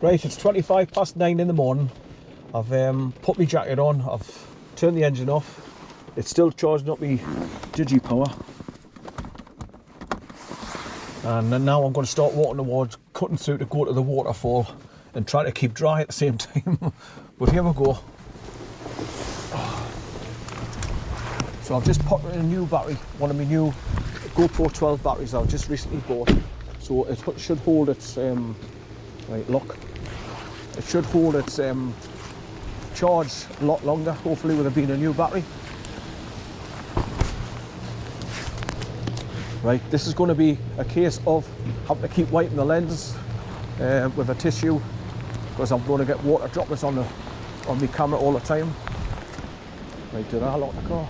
Right, it's 9:25 in the morning. I've put my jacket on, I've turned the engine off. It's still charging up my digi power. And then now I'm going to start walking towards, cutting through to go to the waterfall and try to keep dry at the same time. But here we go. So I've just popped in a new battery, one of my new GoPro 12 batteries I've just recently bought. So it should hold its, right, look. It should hold its charge a lot longer, hopefully, with it being a new battery. Right, this is going to be a case of having to keep wiping the lens with a tissue, because I'm going to get water droplets on my camera all the time. Right, did I lock the car?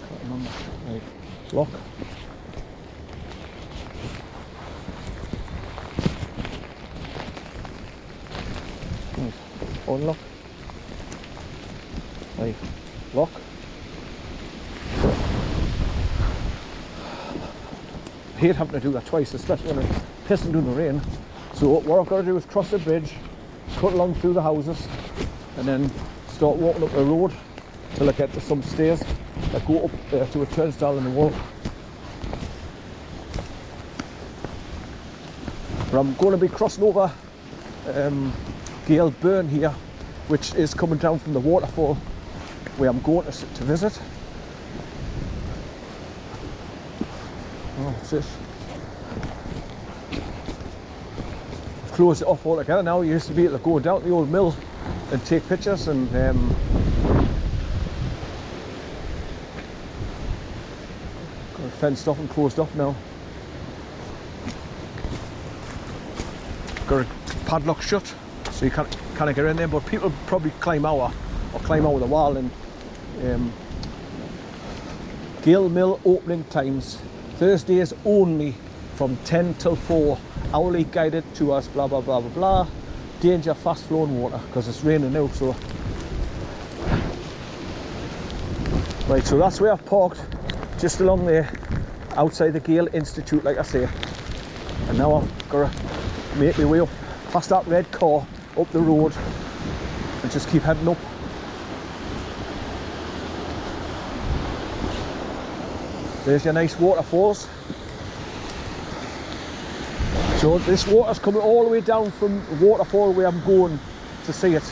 Can't remember. Right, lock. Right, unlock. Right, lock. I hate having to do that twice, especially when it's pissing down the rain. So what I've got to do is cross the bridge, cut along through the houses, and then start walking up the road till I get to some stairs that go up to a turnstile in the wall. But I'm going to be crossing over GAYLE Burn here, which is coming down from the waterfall where I'm going to visit. Oh, what's this? I've closed it off altogether now. You used to be able to go down to the old mill and take pictures, and got it fenced off and closed off now. Got a padlock shut, so you can't get in there. But people probably climb out the wall. And GAYLE mill opening times: Thursdays only from 10 till 4, hourly guided tours, blah blah blah blah blah. Danger fast flowing water, because it's raining now. So right, so that's where I've parked, just along there outside the GAYLE Institute, like I say. And now I've got to make my way up past that red car, up the road, and just keep heading up. There's your nice waterfalls. So this water's coming all the way down from the waterfall where I'm going to see it.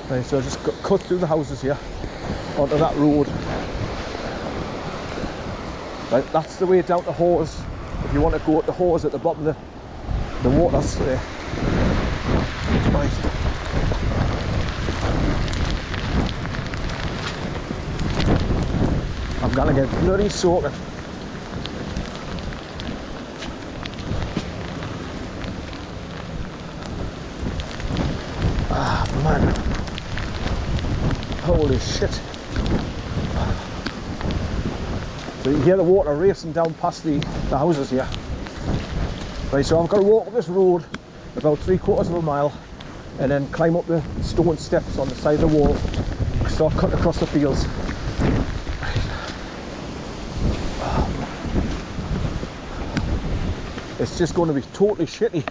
Right, so I just cut through the houses here onto that road. Right, that's the way down to Hawes. If you want to go up to Hawes at the bottom of the water's there. Right. I'm gonna get bloody soaking. Ah, man. Holy shit. So you can hear the water racing down past the houses here. Right, so I've got to walk up this road about 3/4 of a mile and then climb up the stone steps on the side of the wall, start cutting across the fields. It's just going to be totally shitty.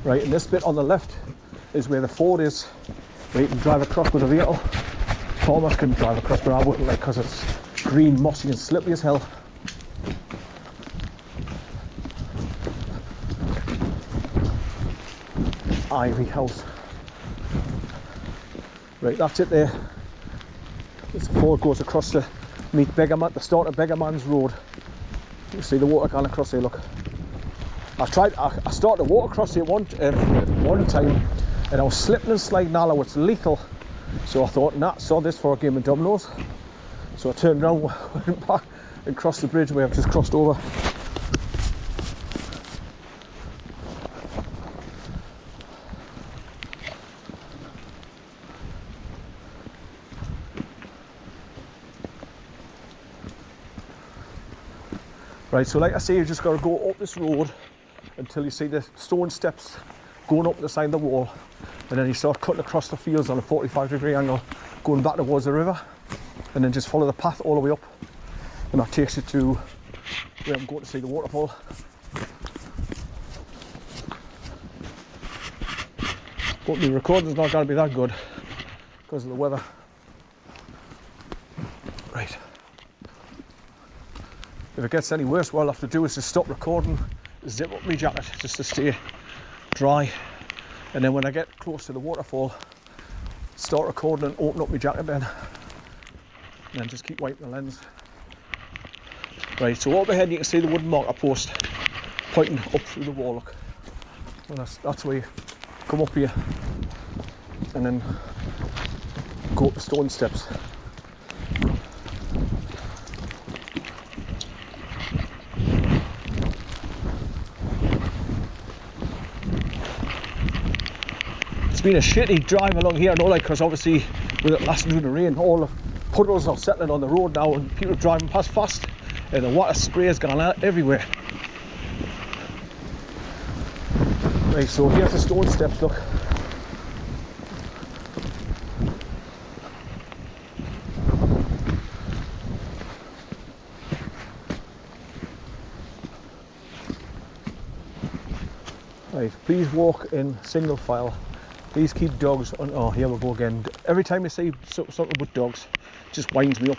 Right, and this bit on the left is where the ford is, where you can drive across with a vehicle. Farmers can drive across, but I wouldn't, like, because it's green, mossy and slippery as hell. Ivy house. Right, that's it there. This ford goes across to meet Beggarman, the start of Beggarman's Road. You see the water going across there, look. I started to walk across here one time, and I was slipping and sliding all over. It's lethal. So I thought, nah, saw this for a game of dominoes. So I turned around, went back and crossed the bridge where I've just crossed over. Right, so like I say, you just got to go up this road until you see the stone steps going up the side of the wall, and then you start cutting across the fields on a 45-degree angle, going back towards the river, and then just follow the path all the way up, and that takes you to where I'm going to see the waterfall. But the recording's not going to be that good because of the weather. Right. If it gets any worse, what I'll have to do is just stop recording, zip up my jacket just to stay dry, and then when I get close to the waterfall, start recording and open up my jacket then, and then just keep wiping the lens. Right, so up ahead you can see the wooden marker post pointing up through the wall, look. Well, that's where you come up here and then go up the stone steps. It's been a shitty drive along here, I know, like, because obviously with it lasting through the rain, all the puddles are settling on the road now and people are driving past fast and the water spray has gone out everywhere. Right, so here's the stone steps, look. Right, please walk in single file. Please keep dogs on. Oh, here we go again. Every time I see something with dogs, it just winds me up.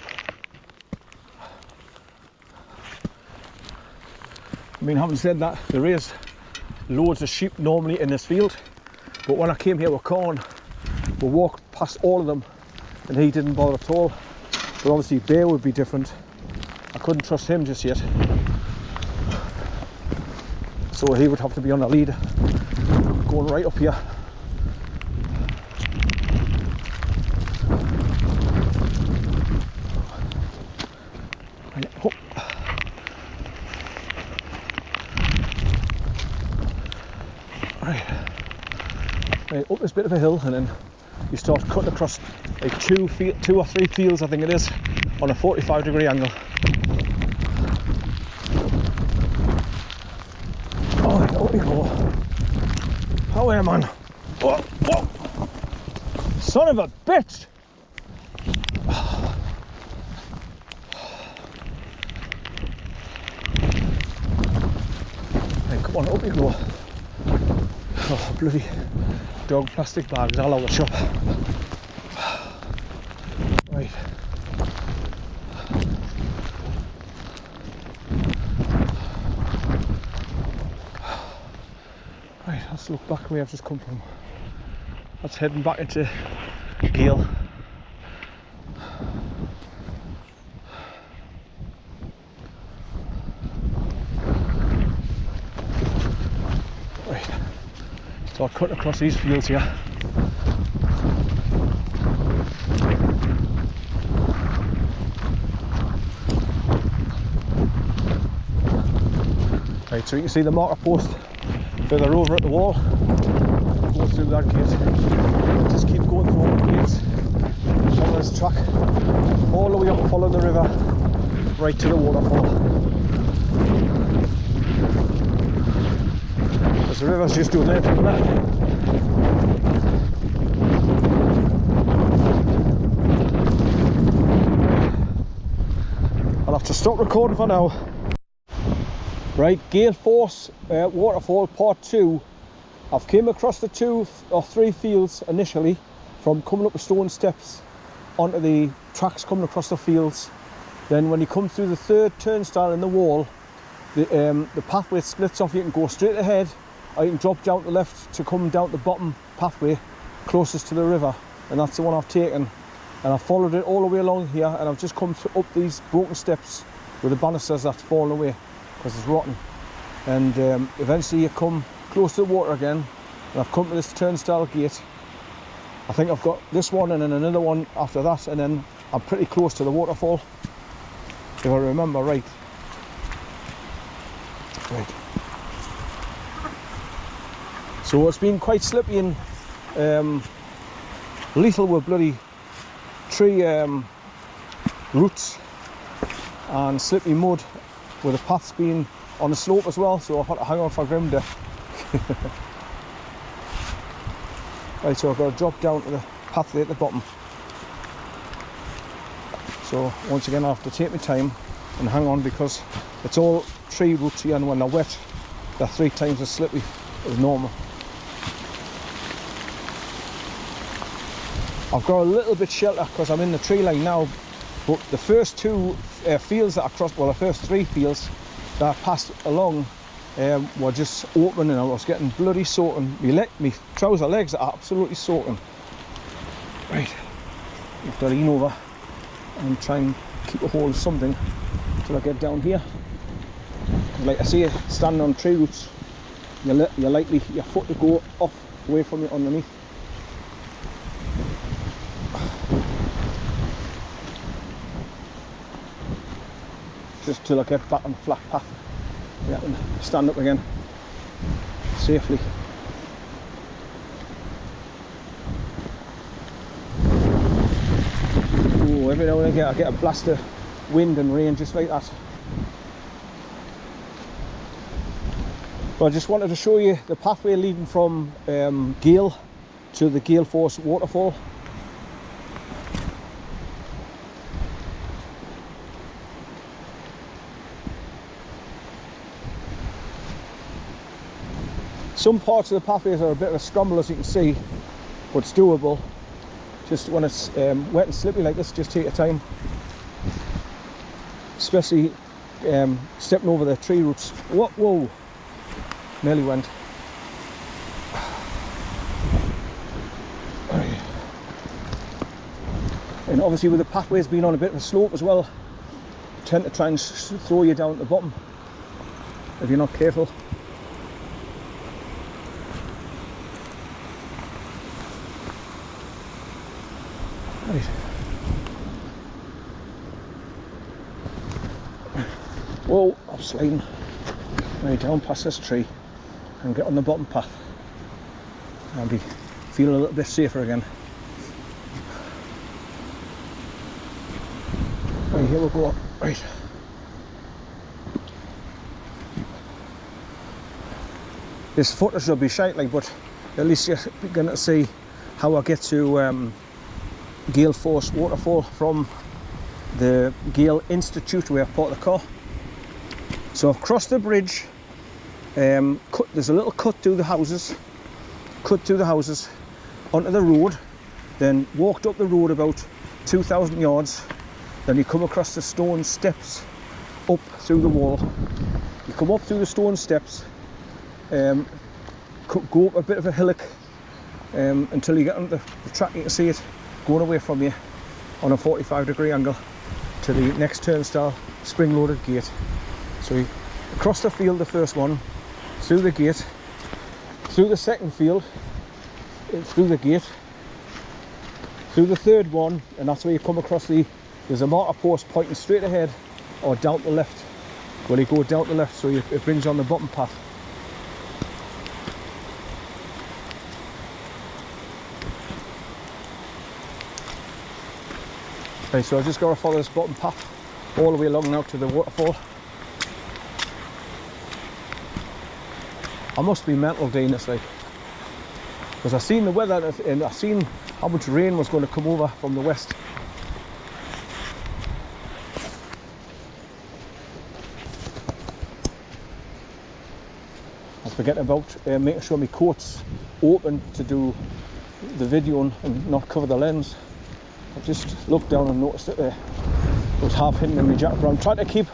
I mean, having said that, there is loads of sheep normally in this field, but when I came here with Corn, we walked past all of them and he didn't bother at all. But obviously Bear would be different. I couldn't trust him just yet, so he would have to be on the lead, going right up here. Oh. Right, up this bit of a hill, and then you start cutting across like two or three fields, I think it is, on a 45-degree angle. Oh, up we go. How are you, man? Oh, oh. Son of a bitch! Right, come on, up we go. Oh, bloody dog plastic bags all over the shop. Right. Right, let's look back where I've just come from. That's heading back into GAYLE. Right. So I'll cut across these fields here. Right, so you can see the marker post further over at the wall. Go through that gate. Just keep going through all the gates on this track, all the way up, follow the river, right to the waterfall. Because the river's just doing there from there. I'll have to stop recording for now. Right, Gale Force Waterfall Part 2. I've came across the 2 or 3 fields initially, from coming up the stone steps onto the tracks coming across the fields. Then when you come through the 3rd turnstile in the wall, the pathway splits off. You can go straight ahead, or you can drop down to the left to come down the bottom pathway closest to the river, and that's the one I've taken. And I've followed it all the way along here, and I've just come up these broken steps with the banisters that's fallen away because it's rotten. And eventually you come close to the water again, and I've come to this turnstile gate. I think I've got this one and then another one after that, and then I'm pretty close to the waterfall, if I remember right. Right. So it's been quite slippy and lethal with bloody tree roots and slippy mud with the paths being on the slope as well, so I've had to hang on for grim to. Right, so I've got to drop down to the pathway at the bottom. So once again I have to take my time and hang on, because it's all tree roots here, and when they're wet they're 3 times as slippy as normal. I've got a little bit shelter because I'm in the tree line now, but the first 2 fields that I crossed, well the first 3 fields that I passed along were just open, and I was getting bloody soaking. My trouser legs are absolutely soaking. Right, I've got to lean over and try and keep a hold of something till I get down here. Like I say, standing on tree roots, you're likely your foot to go off away from it underneath. Just till I get back on the flat path, I can stand up again safely. Ooh, every now and again I get a blast of wind and rain just like that. But I just wanted to show you the pathway leading from GAYLE to the GAYLE Force waterfall. Some parts of the pathways are a bit of a scramble, as you can see, but it's doable. Just when it's wet and slippy like this, just take your time. Especially stepping over the tree roots. Whoa, nearly went. And obviously with the pathways being on a bit of a slope as well, tend to try and throw you down at the bottom if you're not careful. Right. Whoa, I'm sliding right down past this tree and get on the bottom path. I'll be feeling a little bit safer again. Right, here we go. Right. This footage will be shite like, but at least you're going to see how I get to GAYLE Force waterfall from the GAYLE Institute where I parked the car. So I've crossed the bridge, there's a little cut through the houses, onto the road, then walked up the road about 2,000 yards, then you come across the stone steps up through the wall. You come up through the stone steps, go up a bit of a hillock until you get onto the track. You can see it going away from you on a 45-degree angle to the next turnstile, spring-loaded gate. So you across the field, the first one, through the gate, through the second field, through the gate, through the third one, and that's where you come across there's a marker post pointing straight ahead or down the left. Well, you go down the left, so it brings you on the bottom path. Okay, so I've just got to follow this bottom path all the way along now to the waterfall. I must be mental doing this, like, because I seen the weather and I seen how much rain was going to come over from the west. I'm forgetting about making sure my coat's open to do the video and not cover the lens. I just looked down and noticed that it was half hidden in my jacket, but I'm trying to keep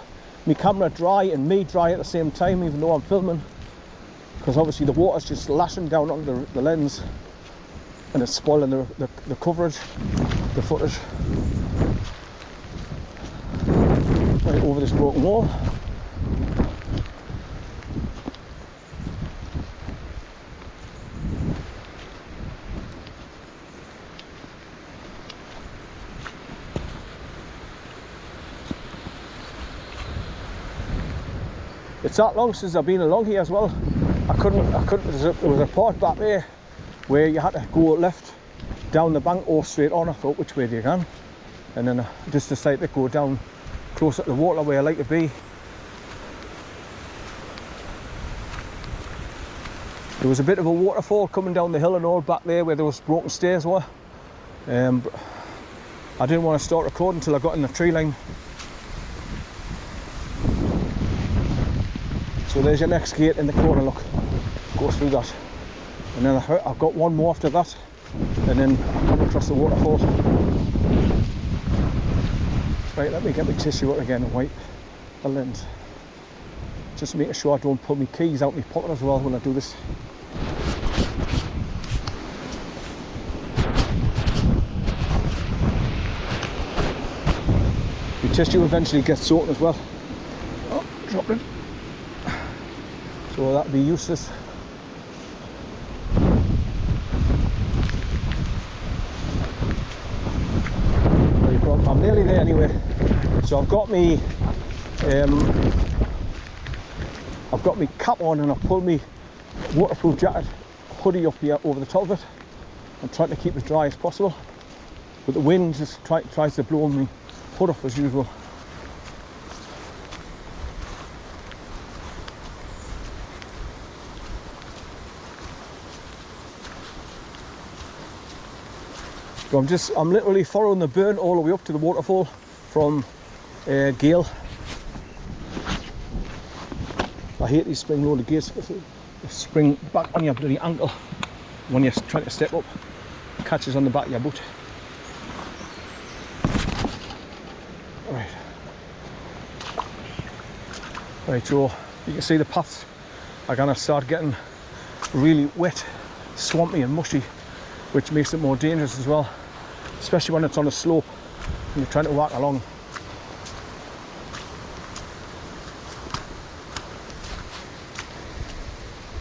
my camera dry and me dry at the same time, even though I'm filming, because obviously the water's just lashing down onto the lens and it's spoiling the coverage, the footage. Right over this broken wall. It's that long since I've been along here as well. I couldn't, there was a part back there where you had to go left down the bank or straight on. I thought, which way do you go? And then I just decided to go down closer to the water where I like to be. There was a bit of a waterfall coming down the hill and all back there where those broken stairs were. But I didn't want to start recording until I got in the tree line. So there's your next gate in the corner, look. Go through that. And then I've got one more after that. And then I come across the waterfall. Right, let me get my tissue out again and wipe the lens. Just making sure I don't pull my keys out my pocket as well when I do this. Your tissue eventually gets soaked as well. Oh, dropped it. So that'd be useless. I'm nearly there anyway. So I've got me cap on, and I've pulled my waterproof jacket hoodie up here over the top of it. I'm trying to keep it as dry as possible, but the wind just tries to blow me hood off as usual. So I'm literally following the burn all the way up to the waterfall from GAYLE. I hate these spring-loaded gates because they spring back on your bloody ankle when you're trying to step up. It catches on the back of your boot. Right, so you can see the paths are going to start getting really wet, swampy and mushy, which makes it more dangerous as well, especially when it's on a slope and you're trying to walk along.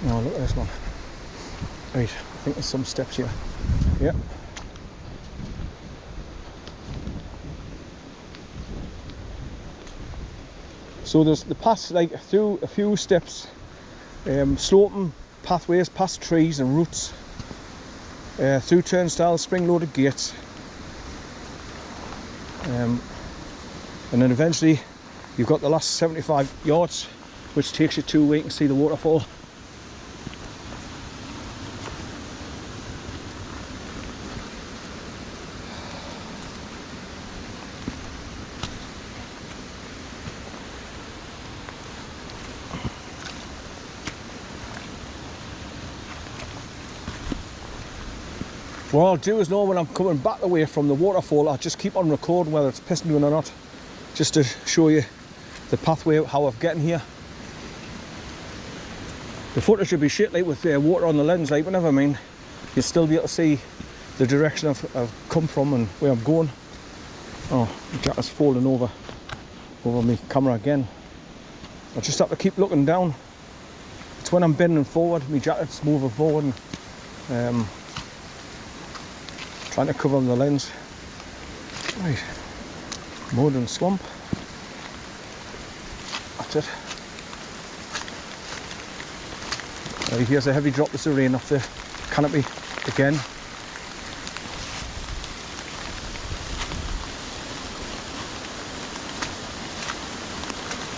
Oh, look at this one. Right, I think there's some steps here. Yep. So there's the paths like through a few steps, sloping pathways past trees and roots, through turnstiles, spring-loaded gates, and then eventually you've got the last 75 yards, which takes you to where you can see the waterfall. What I'll do is know when I'm coming back away from the waterfall, I'll just keep on recording whether it's pissing doon or not, just to show you the pathway, how I've gotten here. The footage should be shit like with water on the lens, like whenever I mean, you'll still be able to see the direction I've come from and where I'm going. Oh, the jacket's falling over my camera again. I just have to keep looking down. It's when I'm bending forward, my jacket's moving forward and trying to cover the lens. Right, mud and swamp. That's it. Right, here's a heavy droplets of rain off the canopy again.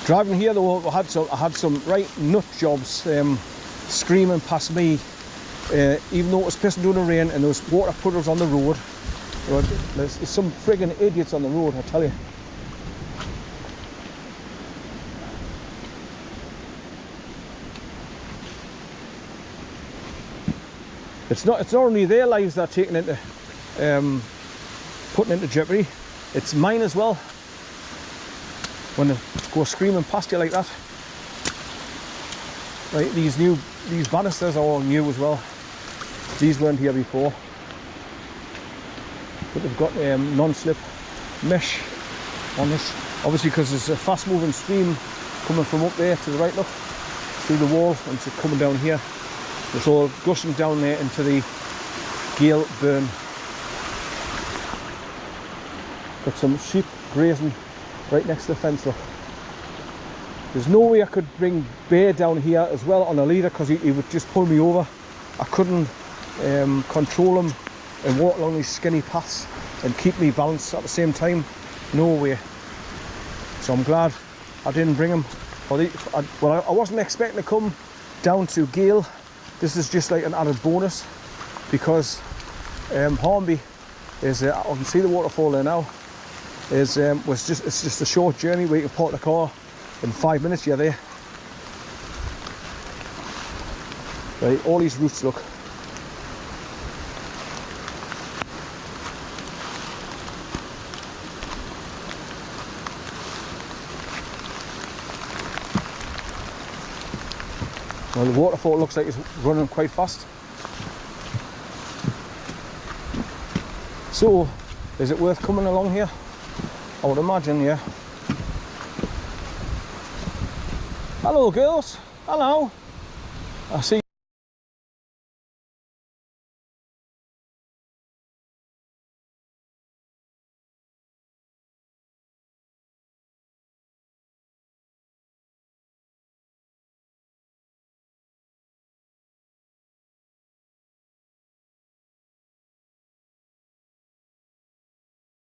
Driving here though, I had some right nut jobs screaming past me. Even though it was pissing down the rain and there was water puddles on the road. There's some friggin' idiots on the road, I tell you. It's not only their lives that are taken into putting into jeopardy, it's mine as well. When they go screaming past you like that. Right, these banisters are all new as well. These weren't here before, but they've got non-slip mesh on this. Obviously, because there's a fast-moving stream coming from up there to the right, look, through the wall, and it's coming down here. It's all gushing down there into the GAYLE burn. Got some sheep grazing right next to the fence, look. There's no way I could bring Bear down here as well on a leader because he would just pull me over. I couldn't control him and walk along these skinny paths and keep me balanced at the same time. No way. So I'm glad I didn't bring him. Well, I wasn't expecting to come down to GAYLE this is just like an added bonus, because Hornby is, I can see the waterfall there now, is it's just a short journey where you can park the car in 5 minutes, you're there. Right, all these routes, look. Well, the waterfall looks like it's running quite fast. So, is it worth coming along here? I would imagine, yeah. Hello girls, hello. I see